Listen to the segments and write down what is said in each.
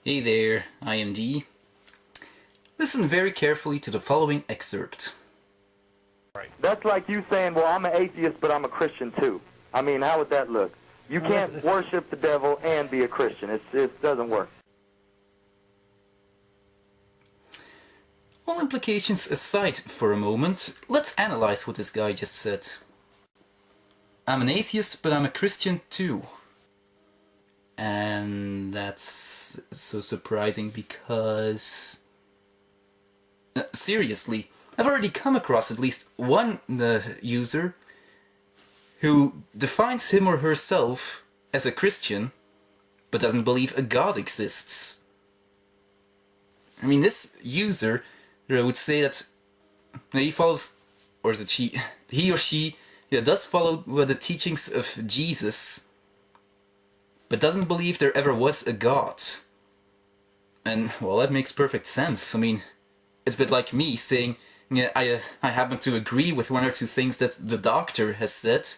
Hey there, I am D. Listen very carefully to the following excerpt. That's like you saying, well, I'm an atheist, but I'm a Christian too. I mean, how would that look? You can't worship the devil and be a Christian. It doesn't work. All implications aside for a moment, let's analyze what this guy just said. I'm an atheist, but I'm a Christian too. And that's so surprising because... seriously, I've already come across at least one user who defines him or herself as a Christian, but doesn't believe a God exists. I mean, this user would say that he follows, or is it she? He or she does follow the teachings of Jesus, but doesn't believe there ever was a God. And, well, that makes perfect sense. I mean, it's a bit like me saying, I happen to agree with one or two things that the doctor has said,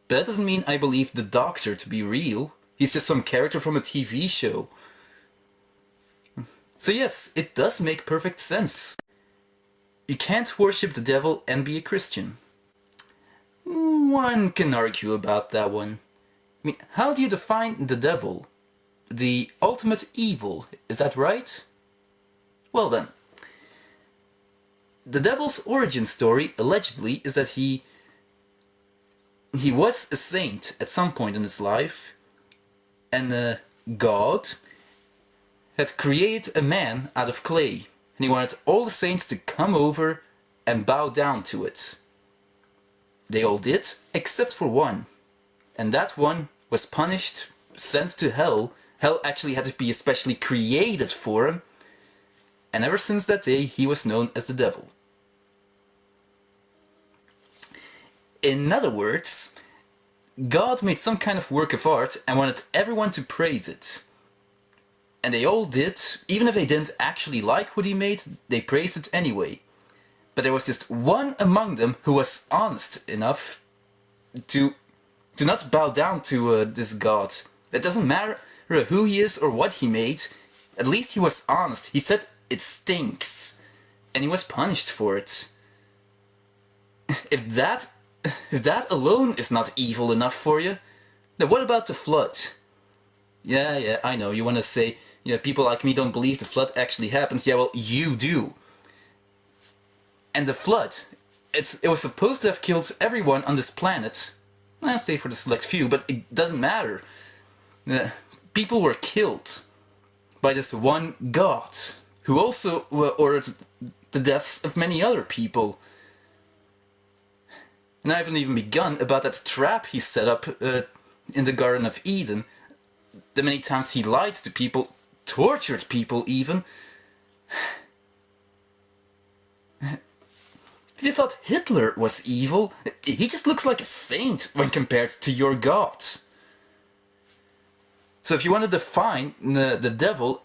but that doesn't mean I believe the doctor to be real. He's just some character from a TV show. So yes, it does make perfect sense. You can't worship the devil and be a Christian. One can argue about that one. I mean, how do you define the devil? The ultimate evil, is that right? Well then. The devil's origin story, allegedly, is that he was a saint at some point in his life, and God had created a man out of clay, and he wanted all the saints to come over and bow down to it. They all did, except for one, and that one was punished, sent to hell. Hell actually had to be especially created for him, and ever since that day he was known as the devil. In other words, God made some kind of work of art and wanted everyone to praise it. And they all did, even if they didn't actually like what he made, they praised it anyway. But there was just one among them who was honest enough to not bow down to this God. It doesn't matter who he is or what he made, at least he was honest. He said it stinks, and he was punished for it. If that alone is not evil enough for you, then what about the flood? Yeah, I know, you want to say, people like me don't believe the flood actually happens. Yeah, well, you do. And the flood, it was supposed to have killed everyone on this planet. I'll say for the select few, but it doesn't matter. People were killed by this one God, who also ordered the deaths of many other people. And I haven't even begun about that trap he set up in the Garden of Eden. The many times he lied to people, tortured people even. If you thought Hitler was evil, he just looks like a saint when compared to your God. So if you want to define the devil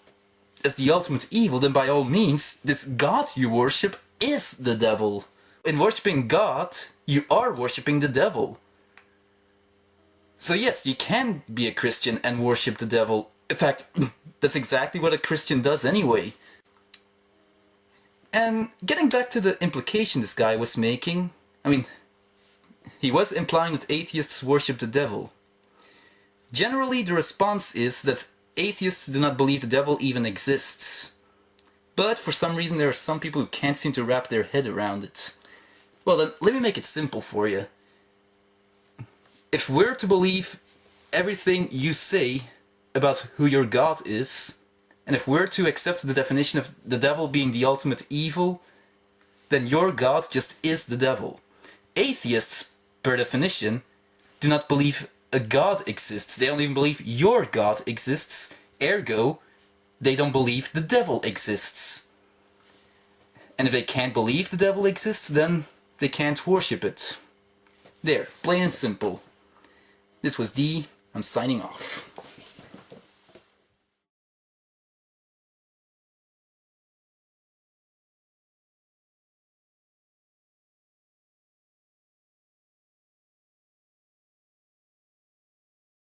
as the ultimate evil, then by all means, this God you worship is the devil. In worshipping God, you are worshipping the devil. So yes, you can be a Christian and worship the devil. In fact, that's exactly what a Christian does anyway. And getting back to the implication this guy was making, I mean, he was implying that atheists worship the devil. Generally, the response is that atheists do not believe the devil even exists. But for some reason there are some people who can't seem to wrap their head around it. Well then, let me make it simple for you. If we're to believe everything you say about who your God is, and if we're to accept the definition of the devil being the ultimate evil, then your God just is the devil. Atheists, per definition, do not believe a God exists. They don't even believe your God exists. Ergo, they don't believe the devil exists. And if they can't believe the devil exists, then they can't worship it. There, plain and simple. This was D. I'm signing off.